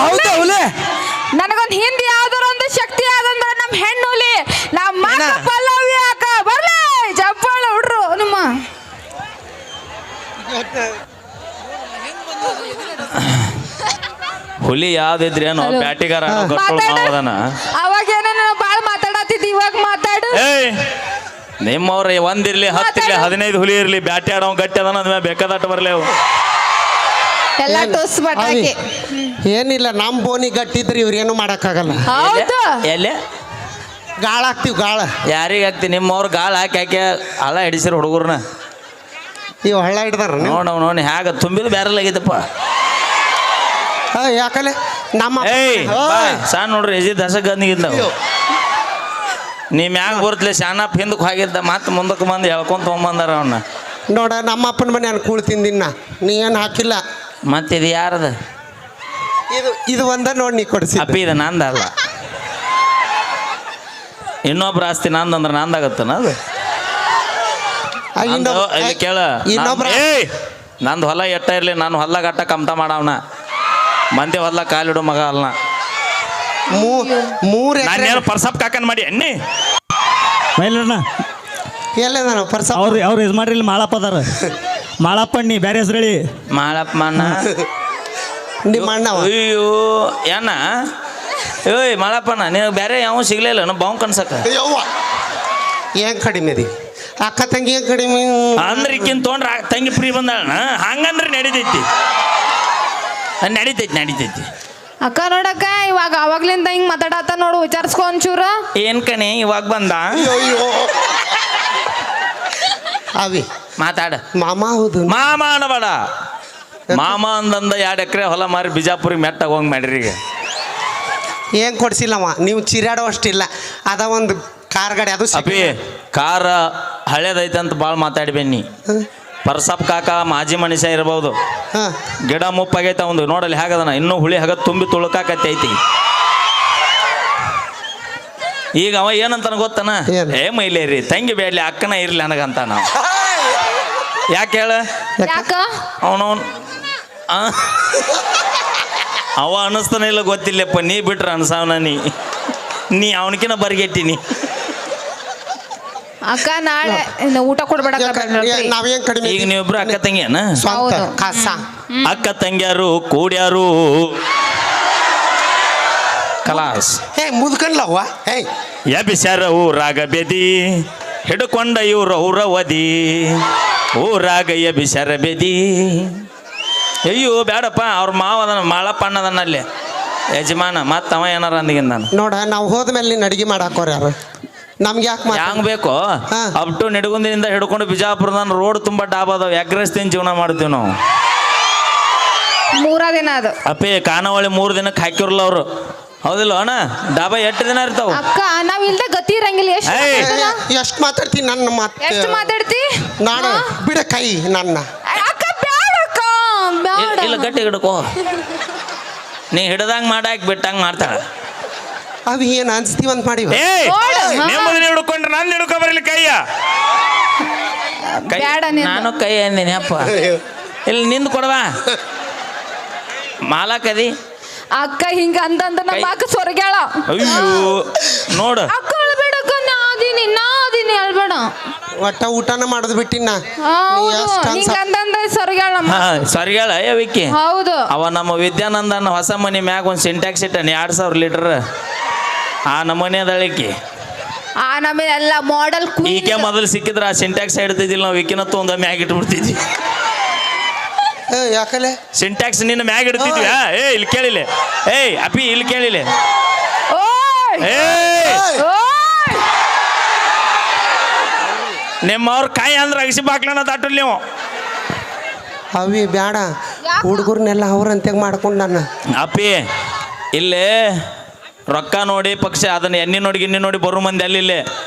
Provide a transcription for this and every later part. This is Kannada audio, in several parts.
ಹೌದಾ ಹುಲಿ ನನಗೊಂದು ಹಿಂದಿ ಯಾವ್ದಾರ ಒಂದು ಶಕ್ತಿ ಆದಂದ್ರ ನಮ್ಮ ಹೆಣ್ಣು ಹುಲಿ ನಮ್ಮ ಪಲ್ಲವಿ ಅಕ್ಕ ಬರ್ಲಿ ಜಪ್ಪಾಳ ಹುಡ್ರು ನಿಮ್ಮ ಹುಲಿ ಯಾವ್ದಿದ್ರಿ ಏನೋ ಬ್ಯಾಟಿಗಾರ ಅವಾಗ ಏನೋ ಬಾಳ ಮಾತಾಡತ್ತಿದ್ದಿ ಇವಾಗ ಮಾತಾಡು ನಿಮ್ಮವ್ರ ಒಂದಿರ್ಲಿ 10 ಇರ್ಲಿ 15 ಹುಲಿ ಇರ್ಲಿ ಬ್ಯಾಟಿ ಆಡೋ ಗಟ್ಟಿ ಅದ ಅಂದ್ಮೇಲೆ ಬೇಕಾದಟ್ಟು ಬರ್ಲಿ ಅವು ಎಲ್ಲ ಟೋಸ್ ಬಟಾಕಿ ಏನಿಲ್ಲ ನಮ್ಮ ಬೋನಿ ಗಟ್ಟಿದ್ರಿ ಇವ್ರೇನು ಮಾಡಕ್ಕಾಗಲ್ಲ ಹೌದು ಎಲ್ಲಿ ಗಾಳ ಹಾಕ್ತಿವಿ ಗಾಳ ಯಾರಿಗೆ ಹಾಕ್ತಿ ನಿಮ್ಮವ್ರು ಗಾಳ ಹಾಕಿ ಹಳ ಹಿಡಿಸಿರ ಹುಡುಗರ್ನ ಇವ್ ಹಳ್ಳ ಹಿಡ್ದಾರ ನೋಡಿ ಹ್ಯಾಗ ತುಂಬಿದ ಬ್ಯಾರಲ್ ಆಗೈತಪ್ಪ ಯಾಕಲೆ ನಮ್ಮ ಸಣ್ಣ ನೋಡ್ರಿ ಎಜಿ ದಸಗಂದಿಗಿಂದ ನೀ ಮ್ಯಾಗ ಬರ್ತಲೆ ಶಾನಪ್ ಹಿಂದಕ್ಕೆ ಹೋಗಿದ್ದ ಮತ್ತೆ ಮುಂದಕ್ಕೆ ಬಂದು ಹೇಳ್ಕೊಂತ ತೊಗೊಂಬಂದಾರ ಅವನ್ನ ನೋಡ ನಮ್ಮ ಅಪ್ಪನ ಮನೆ ನಾನು ಕೂಳ್ ತಿಂದಿನ್ನ ನೀ ಏನು ಹಾಕಿಲ್ಲ ಮತ್ತೆ ಇದು ಯಾರದ ಇದು ಒಂದ ನೋಡಿ ನೀ ಕೊಡಿಸಿ ಅಪ್ಪಿ ಇದು ನಂದಲ್ಲ ಇನ್ನೊಬ್ರು ಆಸ್ತಿ ನಂದಂದ್ರೆ ನಂದಾಗತ್ತನ ಅದು ಕೇಳ ನಂದು ಹೊಲ ಎಟ್ಟ ಇರ್ಲಿ ನಾನು ಹೊಲ ಗಟ್ಟ ಕಮ್ತ ಮಾಡವನ ಮಂದಿ ಹೊಲ ಕಾಲಿಡು ಮಗ ಅಲ್ಲ ನಾನೇನು ಪರ್ಸಪ್ ಕಾಕನ್ ಮಾಡಿ ಎಣ್ಣಿ ಮೈಲಣ್ಣ ಎಲ್ಲದ ಪರ್ಸ ಅವ್ರು ಯಜಮಾನ್ರಿ ಇಲ್ಲಿ ಮಾಳಪ್ಪ ಅದಾರ ಮಾಳಪ್ಪ ನೀ ಬೇರೆ ಹೆಸರು ಹೇಳಿ ಮಾಳಪ್ಪ ಅಣ್ಣ ನಿಮ್ಮ ಅಣ್ಣ ಅಯ್ಯೋ ಏನ ಏಯ್ ಮಾಳಪ್ಪಣ್ಣ ನೀವು ಬೇರೆ ಯಾವ ಸಿಗ್ಲಿಲ್ಲ ನಾವು ಬಾವು ಕನ್ಸಕ್ಕ ಏನ್ ಕಡಿಮೆ ಅದಿ ಅಕ್ಕ ತಂಗಿ ಏನ್ ಕಡಿಮೆ ಅಂದ್ರೆ ಈಕಿನ್ ತೊಗೊಂಡ್ರೆ ತಂಗಿ ಫ್ರೀ ಬಂದಾಳ ಹಂಗಂದ್ರೆ ನಡೀತೈತಿ ನಡೀತೈತಿ ಅಕ್ಕ ನೋಡಕ್ಕ ಇವಾಗ ಅವಾಗ್ಲಿಂದ ಹಿಂಗ್ ಮಾತಾಡತ್ತ ನೋಡು ವಿಚಾರಿಸ್ಕೊ ಒಂಚೂರ ಏನ್ ಕಣೆ ಇವಾಗ ಬಂದ ಅವಿ ಮಾತಾಡ ಮಾಮ ಹೌದು ಮಾಮ ಅನ್ನಬೇಡ ಮಾಮ ಅಂದಂದ 2 ಎಕರೆ ಹೊಲ ಮಾರಿ ಬಿಜಾಪುರಿಗೆ ಮೆಟ್ಟಾಗ ಹೋಗಿ ಮಾಡ್ರಿ ಈಗ ಏನ್ ಕೊಡ್ಸಿಲ್ಲವ ನೀವು ಚಿರಾಡೋ ಅಷ್ಟಿಲ್ಲ ಅದ ಒಂದು ಕಾರ್ ಗಾಡಿ ಅದು ಅಪ್ಪಿ ಕಾರ ಹಳೇದೈತೆ ಅಂತ ಭಾಳ ಮಾತಾಡಿ ಬನ್ನಿ ಪರ್ಸಪ್ ಕಾಕ ಮಾಜಿ ಮನುಷ್ಯ ಇರ್ಬೋದು ಗಿಡ ಮುಪ್ಪಾಗೈತೆ ಒಂದು ನೋಡಲ್ಲಿ ಹೇಗದನ ಇನ್ನೂ ಹುಳಿ ಹಾಗ ತುಂಬಿ ತುಳುಕಾಕತ್ತೈತಿ ಈಗ ಅವ ಏನಂತಾನ ಗೊತ್ತನ ಮೈಲೇರಿ ತಂಗಿ ಬೇಡ್ಲಿ ಅಕ್ಕನ ಇರ್ಲಿ ನನಗಂತ ನಾವು ಯಾಕೆ ಹೇಳ ಅವನವನ್ ಅವ ಅನಿಸ್ತಾನೆ ಇಲ್ಲ ಗೊತ್ತಿಲ್ಲಪ್ಪ ನೀ ಬಿಟ್ರ ಅನ್ಸವನ ನೀ ಅವನಕಿನ ಬರ್ಗೆಟ್ಟಿನಿ ಅಕ್ಕ ನಾಳೆ ಊಟ ಕೊಡ್ಬೇಡ ನಾವೇನ್ ಕಡಿಮೆ ಈಗ ನೀವಿಬ್ರು ಅಕ್ಕ ತಂಗಿಯನ ಅಕ್ಕ ತಂಗಿಯಾರು ಕೂಡ್ಯಾರು ಕಲಾಸ್ ಮುದ್ಕನ್ಲವ್ವ ಎಬಿಸ್ಯಾರ ಊರಾಗ ಬೆದಿ ಹಿಡ್ಕೊಂಡ ಇವ್ರ ಊರವದಿ ಊರಾಗ ಎಬಿಸ್ಯಾರ ಬೆದಿ ಅಯ್ಯೋ ಬೇಡಪ್ಪ ಅವ್ರ ಮಾವದನ ಮಾಳಪ್ಪ ಅಣ್ಣದನಲ್ಲಿ ಯಜಮಾನ ಮತ್ತ ಅವ ಏನಾರ ಅಂದಿಗಿಂದ ನಾನು ನೋಡ ನಾವು ಹೋದ್ಮೇಲೆ ನೀನು ಅಡಿಗೆ ಮಾಡಾಕೋರ ಯಾರು ನಮ್ಗೆ ಯಾಕೆ ಹ್ಯಾಂಗ ಬೇಕು ಅಪ್ ಟು ನಿಡಗುಂದಿನಿಂದ ಹಿಡ್ಕೊಂಡು ಬಿಜಾಪುರದ ರೋಡ್ ತುಂಬಾ ಡಾಬ್ ಅದಾವ ಎಗ್ರೆಸ್ ತಿನ್ ಜೀವನ ಮಾಡ್ತೀವಿ ನಾವು 3 ದಿನ ಅದು ಅಪ್ಪಿ ಖಾನಾವಳಿ 3 ದಿನಕ್ಕೆ ಹಾಕಿರಲ್ಲ ಅವರು ಹೌದಿಲ್ಲ ಅಣ್ಣ ಡಾಬಾ 8 ದಿನ ಇರ್ತಾವ ಅಕ್ಕ ನಾವ್ ಇಲ್ದ ಗತಿ ಇರಂಗಿಲ್ಲ ಎಷ್ಟು ಮಾತಾಡ್ತೀನಿ ನನ್ನ ಮಾತು ಎಷ್ಟು ಮಾತಾಡ್ತಿ ನಾನು ಬಿಡ ಕೈ ನನ್ನ ಅಕ್ಕ ಬ್ಯಾಡಕ್ಕ ಇಲ್ಲ ಗಟ್ಟಿ ಹಿಡ್ಕೋ ನೀ ಹಿಡ್ದಂಗ ಮಾಡಾಕ್ ಬಿಟ್ಟಂಗ ಮಾಡ್ತಾಳ ಅವಿ ಏನು ಅನ್ಸ್ತೀವಂತ ಮಾಡಿ ನೆಮ್ಮದಿ ಹಿಡ್ಕೊಂಡ್ರೆ ನಾನು ಹಿಡ್ಕೊ ಬರಲಿ ಕೈಯ ನಾನು ಕೈ ಅಂದಿನಿ ಅಪ್ಪ ಇಲ್ಲಿ ನಿಂದು ಕೊಡವಾ ಮಾಲಾಕದಿ ಅಕ್ಕ ಹಿಂಗ ಅಂತಂದ ನಮ್ಮ ಅಕ್ಕ ಸೊರಗ್ಯಾಳ ಅಯ್ಯೋ ನೋಡು ಅಕ್ಕ ಅಳ್ಬೇಡಕ್ಕ ನಾದಿನಿ ಅಳ್ಬೇಡ ಒಟ್ಟ ಊಟನ ಮಾಡೋದು ಬಿಟ್ಟಿನ ಸೊರಗ್ಯಾಳ ಸರಿಗಳ ವಿಕ್ಕಿ ಹೌದು ಅವ ನಮ್ಮ ವಿದ್ಯಾನಂದನ ಹೊಸ ಮನೆ ಮ್ಯಾಗ ಒಂದು ಸಿಂಟ್ಯಾಕ್ಸ್ ಇಟ್ಟಾನೆ 2000 ಲೀಟರ್ ಆ ನಮನೆ ಅದಳಿಕೆ ಆ ನಮ್ಮನೆ ಎಲ್ಲ ಮಾಡೆಲ್ ಈಕೆ ಮೊದಲು ಸಿಕ್ಕಿದ್ರೆ ಆ ಸಿಂಟ್ಯಾಕ್ಸ್ ಇಡ್ತಿದ್ದಿಲ್ಲ ನಾವು ವಿಕ್ಕಿನತ್ತು ಒಂದು ಮ್ಯಾಗ ಇಟ್ಬಿಡ್ತಿದ್ವಿ ಯಾಕಲೆ ಸಿಂಟ್ಯಾಕ್ಸ್ ನಿನ್ನ ಮ್ಯಾಗ ಇಡ್ತಿದ್ವಿ ಇಲ್ಲಿ ಕೇಳಿಲ್ಲ ಅಪ್ಪಿ ಇಲ್ಲಿ ಕೇಳಿಲ್ಲ ನಿಮ್ಮವ್ರ ಕಾಯಿ ಅಂದ್ರೆ ಅಗಸಿ ಬಾಕ್ಲನ ದಾಟಲ್ ನೀವು ಅವಿ ಬ್ಯಾಡ ಹುಡುಗರ್ನೆಲ್ಲ ಅವ್ರಂತೆ ಮಾಡ್ಕೊಂಡು ನಾನು ಅಪ್ಪಿ ಇಲ್ಲೇ ರೊಕ್ಕ ನೋಡಿ ಪಕ್ಷ ಅದನ್ನ ಎಣ್ಣೆ ನೋಡಿ ಗಿಣ್ಣಿ ನೋಡಿ ಬರೋ ಮಂದಿ ಅಲ್ಲಿ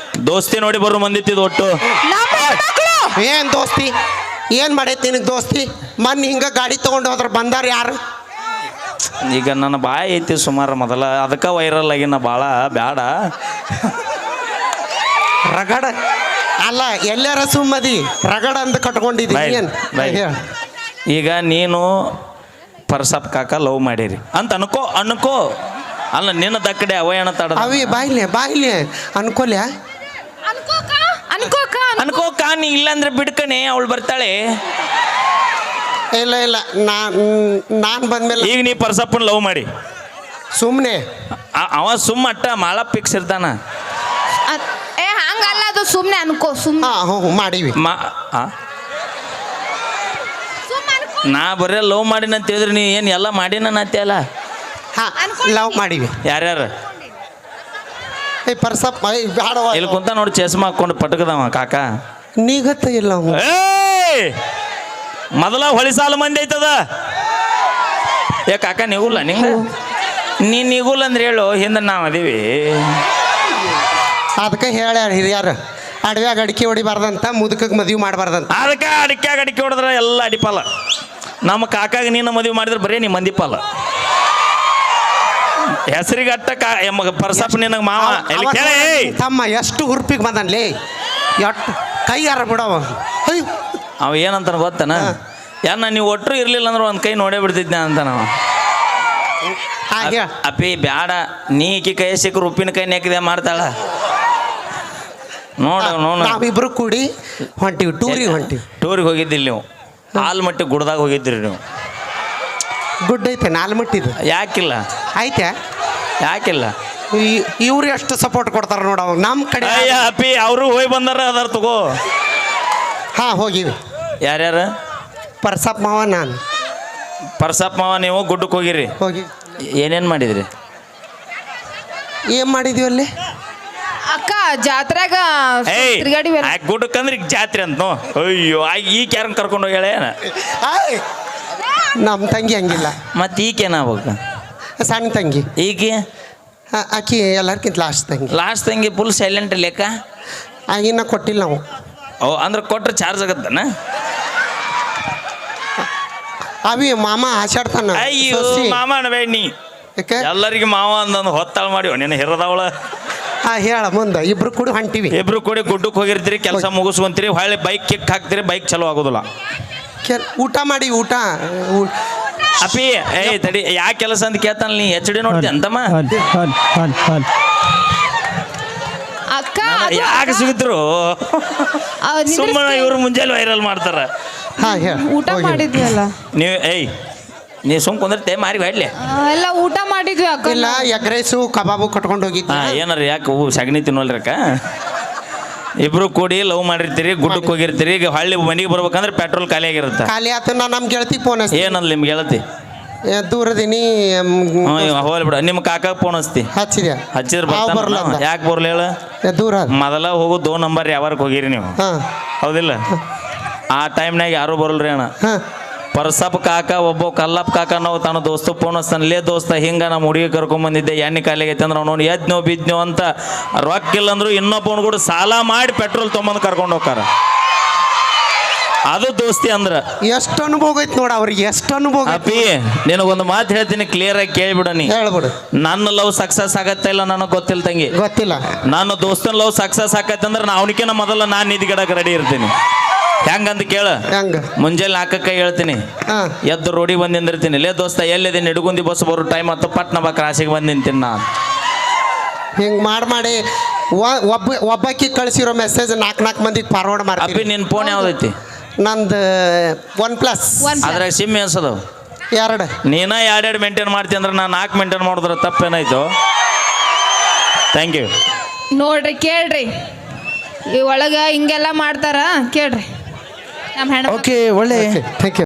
ದೋಸ್ತಿ ನೋಡಿ ಬರೋ ಮಂದಿ ಇತ್ತಿದ್ದು ಒಟ್ಟು ಏನ್ ದೋಸ್ತಿ ಏನ್ ಮಾಡೈತಿ ನಿನಗೆ ದೋಸ್ತಿ ಮೊನ್ನೆ ಹಿಂಗ ಗಾಡಿ ತಗೊಂಡು ಹೋದ್ರ ಬಂದಾರ ಯಾರು ಈಗ ನನ್ನ ಬಾಯಿ ಐತಿ ಸುಮಾರು ಮೊದಲ ಅದಕ್ಕೆ ವೈರಲ್ ಆಗಿನ ಭಾಳ ಬ್ಯಾಡ ರಗಡ ಅಲ್ಲ ಎಲ್ಲಾರ ಸುಮ್ಮದಿ ರಗಡ ಅಂತ ಕಟ್ಕೊಂಡಿದ್ದೀನಿ ಈಗ ನೀನು ಪರ್ಸಪ್ ಕಾಕ ಲವ್ ಮಾಡಿರಿ ಅಂತ ಅನ್ಕೋ ಅಲ್ಲ ನಿನ್ನ ದಕ್ಕಡೆ ಅವಯಣ ತಡ ಅವಿ ಬಾಯ್ಲೆ ಅನ್ಕೊಲ್ಯ ಅನ್ಕೋಕ ನೀ ಇಲ್ಲಾಂದ್ರೆ ಬಿಡ್ಕಣೆ ಅವಳು ಬರ್ತಾಳೆ. ಇಲ್ಲ ನಾನು ಬಂದ್ಮೇಲೆ ಈಗ ನೀ ಪರ್ಸಪ್ಪನ ಲವ್ ಮಾಡಿ ಸುಮ್ಮನೆ ಅವ ಅಟ್ಟ ಮಾಳ ಪಿಕ್ಸ್ ಇರ್ತಾನ. ಹಂಗಲ್ಲ ಅದು ಸುಮ್ನೆ ಅನ್ಕೋ ಸುಮ್ನೆ ಹ್ಞೂ ಮಾಡೀವಿ. ನಾ ಬರೇ ಲವ್ ಮಾಡಿನ ಅಂತ ಹೇಳಿದ್ರೆ ನೀ ಏನು ಎಲ್ಲ ಮಾಡಿನ ಅಲ್ಲ. ಲವ್ ಮಾಡೀವಿ. ಯಾರ್ಯಾರು ಪರ್ಸಪ್ ಬ್ಯಾಡವ ಇಲ್ಲಿ ಕುಂತ ನೋಡಿ ಚಸ್ಮಾ ಹಾಕೊಂಡು ಪಟಕದವ ಕಾಕ ನೀಗತ್ತ ಇಲ್ಲ ಅವ್ನು. ಮೊದಲ ಹೊಳಿ ಸಾಲ ಮಂದಿ ಐತದ. ಏ ಕಾಕ ನೀಗುಲ್ಲ ನೀಗುಲ್ಲ ಅಂದ್ರೆ ಹೇಳು ಹಿಂದೆ ನಾವು ಅದೀವಿ. ಅದಕ್ಕೆ ಹೇಳ್ಯಾರ ಹಿರಿಯರು ಅಡವ್ಯಾಗ ಅಡಿಕೆ ಹೊಡಿಬಾರ್ದಂತ ಮುದುಕಕ್ಕೆ ಮದುವೆ ಮಾಡಬಾರ್ದಂತ. ಅದಕ್ಕೆ ಅಡಿಕೆ ಹೊಡೆದ್ರೆ ಎಲ್ಲ ಅಡಿಪಾಲ. ನಮ್ಮ ಕಾಕಾಗ ನೀನು ಮದುವೆ ಮಾಡಿದ್ರೆ ಬರೀ ನೀ ಮಂದಿಪಾಲ. ಹೆಸರಿಗೆ ಅಟ್ಟ ಪರ್ಸಪ್ ನಿನಗೆ ಮಾವ ಎಲ್ಲಿ ಕೇಳಿ ತಮ್ಮ ಎಷ್ಟು ಹುರ್ಪಿಗೆ ಬಂದನ್ಲಿ ಎಷ್ಟು ಕೈ ಯಾರ ಬಿಡವ. ಅವ ಏನಂತಾನ ಗೊತ್ತಾನ ನೀವು ಒಟ್ಟರು ಇರ್ಲಿಲ್ಲ ಅಂದ್ರೆ ಒಂದು ಕೈ ನೋಡೇ ಬಿಡ್ತಿದ್ನ ಅಂತ ನಾವು. ಅಪ್ಪಿ ಬ್ಯಾಡ ನೀ ಈಕಿ ಕೈ ಸಿಕ್ಕರು ಉಪ್ಪಿನ ಕೈ ನೆಕ್ಕಿದೆ ಮಾಡ್ತಾಳ ನೋಡ ನಾವಿಬ್ರು ಕೂಡಿ ಹೊಂಟಿವಿ ಟೂರಿಗೆ ಹೋಗಿದ್ದಿಲ್ಲ ನೀವು. ಆಲ್ಮಟ್ಟಿ ಗುಡ್ದಾಗ ಹೋಗಿದ್ರಿ ನೀವು. ಗುಡ್ ಐತೆ ನಾಲ್ಮಟ್ಟಿದು ಯಾಕಿಲ್ಲ ಐತೆ ಯಾಕಿಲ್ಲ ಇವ್ರು ಎಷ್ಟು ಸಪೋರ್ಟ್ ಕೊಡ್ತಾರ ನೋಡ ನಮ್ಮ ಕಡೆ. ಅಪ್ಪಿ ಅವರು ಹೋಗಿ ಬಂದಾರ ಅದಾರ ತಗೋ. ಹೋಗಿವಿ. ಯಾರ್ಯಾರು? ಪರ್ಸಪ್ ಮಾವ ನಾನು. ಪರ್ಸಪ್ ಮಾವ ನೀವು ಗುಡ್ಡಕ್ಕೆ ಹೋಗಿರಿ. ಹೋಗಿ ಏನೇನು ಮಾಡಿದ್ರಿ? ಏನು ಮಾಡಿದ್ವಿ ಅಲ್ಲಿ ಅಕ್ಕ ಜಾತ್ರೆಗ ತಿರ್ಗಾಡಿ ಗುಡ್ಡಕ್ಕಂದ್ರೆ ಈಗ ಜಾತ್ರೆ ಅಂತ. ಅಯ್ಯೋ ಈಗ ಯಾರನ್ನ ಕರ್ಕೊಂಡು ಹೋಗ್ಯಾಳ ಏನ? ನಮ್ಮ ತಂಗಿ ಹಂಗಿಲ್ಲ. ಮತ್ತೆ ಈಗೇನಾಗ್ಬೇಕು? ಸಣ್ಣ ತಂಗಿ. ಈಗ ಆಕಿ ಎಲ್ಲರ್ಕಿಂತ ಲಾಸ್ಟ್ ತಂಗಿ ಫುಲ್ ಸೈಲೆಂಟ್ ಲೆಕ್ಕ. ಆಗಿನ ಕೊಟ್ಟಿಲ್ಲ ನಾವು. ಅಂದ್ರೆ ಕೊಟ್ರೆ ಚಾರ್ಜ್ ಆಗತ್ತನ? ಅವಿ ಮಾಮ ಆಚಾಡ್ತಾನ. ಅಯ್ಯೋ ಮಾಮ ಅನ್ಬೇಡ ನೀ. ಎಲ್ಲರಿಗೆ ಮಾವ ಅಂದಂದು ಹೊತ್ತಾಳ ಮಾಡಿವ ನೀನು ಹಿರದವಳ. ಹೇಳ ಮುಂದೆ ಇಬ್ರು ಕೂಡ ಹೊಂಟಿವಿ. ಇಬ್ರು ಕೂಡ ಗುಡ್ಡಕ್ಕೆ ಹೋಗಿರ್ತೀರಿ, ಕೆಲಸ ಮುಗಿಸ್ಕೊಂತೀರಿ, ಹೊಳ್ಳಿ ಬೈಕ್ ಕಿಕ್ ಹಾಕ್ತೀರಿ, ಬೈಕ್ ಚಲೋ ಆಗೋದಿಲ್ಲ. ಊಟ ಮಾಡಿ ಅಪ್ಪಿ ತಡಿ ಯಾ ಕೆಲಸ ಅಂತ ಕೇಳ್ತಾನ ನೀ HD ನೋಡ್ತಿ ಅಂತಮ್ಮ. ಅಕ್ಕ ಯಾಕೆ ಸಿಗಿದ್ರು ಸುಮ್ಮನೆ ಇವ್ರು ಮುಂಜಾನೆ ವೈರಲ್ ಮಾಡ್ತಾರ. ಊಟ ಮಾಡಿದ್ವಿ ಅಲ್ಲ ನೀ ಸುಮ್ ಕುಂದಿರ್ತೆ ಮಾರಿ ಬಾಡ್ಲಿ ಎಲ್ಲ ಊಟ ಮಾಡಿದ್ವಿ ಅಕ್ಕ. ಇಲ್ಲ ಎಗ್ ರೈಸು ಕಬಾಬು ಕಟ್ಕೊಂಡು ಹೋಗಿದ್ವಿ. ಏನಾರ ಯಾಕೆ ಸಗಣಿ ತಿನ್ನೋಲ್ರಕ್ಕ? ಇಬ್ರು ಕೂಡಿ ಲವ್ ಮಾಡಿರ್ತೀರಿ, ಗುಡ್ಡಕ್ಕೆ ಹೋಗಿರ್ತೀರಿ, ಈಗ ಹಳ್ಳಿ ಮನೆಗೆ ಬರ್ಬೇಕಂದ್ರೆ ಪೆಟ್ರೋಲ್ ಖಾಲಿ ಆಗಿರುತ್ತೆ. ಖಾಲಿ ಆತ ನಮ್ಮ ಗೆಳತಿ ಫೋನ್ ಏನಲ್ಲ ನಿಮ್ಗೆ ಗೆಳತಿ ದೂರದಿನಿ ಹೋಗ್ಲಿ ಬಿಡ. ನಿಮ್ಮ ಕಾಕ ಫೋನ್ ಹಚ್ಚಿದ್ರೆ ಬರ್ತಾನ. ಯಾಕೆ ಬರ್ಲಿ ಹೇಳ? ದೂರ ಮೊದಲ ಹೋಗು 2 ನಂಬರ್ ಯಾವಾರಕ್ಕೆ ಹೋಗಿರಿ ನೀವು, ಹೌದಿಲ್ಲ? ಆ ಟೈಮ್ನಾಗ ಯಾರು ಬರಲ್ರಿ ಅಣ್ಣ. ಪರ್ಸಪ್ ಕಾಕ ಒಬ್ಬ ಕಲ್ಲಪ್ಪ ಕಾಕ ನಾವು ತನ್ನ ದೋಸ್ತ ಫೋನ್ ಹಚ್ತಾನಲ್ಲೇ ದೋಸ್ತ ಹಿಂಗ ನಮ್ಮ ಹುಡುಗಿ ಕರ್ಕೊಂಬಂದಿದ್ದೆ ಎಣ್ಣೆ ಕಾಲಿಗೈತೆ ಅಂದ್ರೆ ಅವ್ನು ಎದ್ನೋ ಬಿದ್ನೋ ಅಂತ ರೊಕ್ಕ ಇಲ್ಲ ಅಂದ್ರು ಇನ್ನೊಬ್ಬನ ಕೂಡ ಸಾಲ ಮಾಡಿ ಪೆಟ್ರೋಲ್ ತೊಗೊಂಬಂದು ಕರ್ಕೊಂಡು ಹೋಗ್ತಾರ. ಅದು ದೋಸ್ತಿ ಅಂದ್ರ ಎಷ್ಟು ಅನುಭವ ಐತಿ ನೋಡ ಅವ್ರಿಗೆ, ಎಷ್ಟು ಅನುಭವ. ಅಪ್ಪಿ ನಿನಗೊಂದು ಮಾತು ಹೇಳ್ತೀನಿ, ಕ್ಲಿಯರ್ ಆಗಿ ಕೇಳ್ಬಿಡ. ನೀ ಹೇಳ್ಬಿಡು. ನನ್ನ ಲವ್ ಸಕ್ಸಸ್ ಆಗತ್ತ ಇಲ್ಲ ನನಗೆ ಗೊತ್ತಿಲ್ಲ ತಂಗಿ. ಗೊತ್ತಿಲ್ಲ. ನನ್ನ ದೋಸ್ತನ ಲವ್ ಸಕ್ಸಸ್ ಆಗತ್ತೆ ಅಂದ್ರೆ ಅವನಿಕಿನ ಮೊದಲ ನಾನು ನಿಧಿಗಿಡಕ್ಕೆ ರೆಡಿ ಇರ್ತೀನಿ. ಹೆಂಗಂತ ಕೇಳ? ಮುಂಜಾನೆ 4ಕ್ಕೆ ಹೇಳ್ತೀನಿ, ಎದ್ದು ರೋಡಿಗೆ ಬಂದು ನಿಂದಿರ್ತೀನಿ. ಲೇ ದೋಸ್ತ ಎಲ್ಲಿದ್ದೀನಿ? ನಿಡುಗುಂದಿ ಬಸ್ ಬರೋ ಟೈಮ್ ಆಯ್ತು, ಪಟ್ನ ಬಾ ಕ್ರಾಸಿಗೆ ಬಂದು ನಿಂತೀನಿ ನಾನು. ಹಿಂಗೆ ಮಾಡಿ ಒಬ್ಬಾಕಿ ಕಳಿಸಿರೋ ಮೆಸೇಜ್ 4 ಮಂದಿಗೆ ಫಾರ್ವರ್ಡ್ ಮಾಡಿ. ಅಪ್ಪಿ ನಿನ್ನ ಫೋನ್ ಯಾವ್ದೈತಿ? ನಂದು OnePlus. ಅದ್ರಾಗ ಸಿಮ್ ಎನ್ಸದವು 2. ನೀನ 2 ಮೇಂಟೈನ್ ಮಾಡ್ತೀನಿ ಅಂದ್ರೆ ನಾನು 4 ಮೇಂಟೈನ್ ಮಾಡಿದ್ರೆ ತಪ್ಪೇನಾಯ್ತು? Thank you. ನೋಡ್ರಿ ಕೇಳ್ರಿ, ಈ ಒಳಗೆ ಹಿಂಗೆಲ್ಲ ಮಾಡ್ತಾರ ಕೇಳ್ರಿ ನಮ್ಮ ಹೆಣ್ಣು. ಓಕೆ ಒಳ್ಳೆ ಥ್ಯಾಂಕ್ ಯು.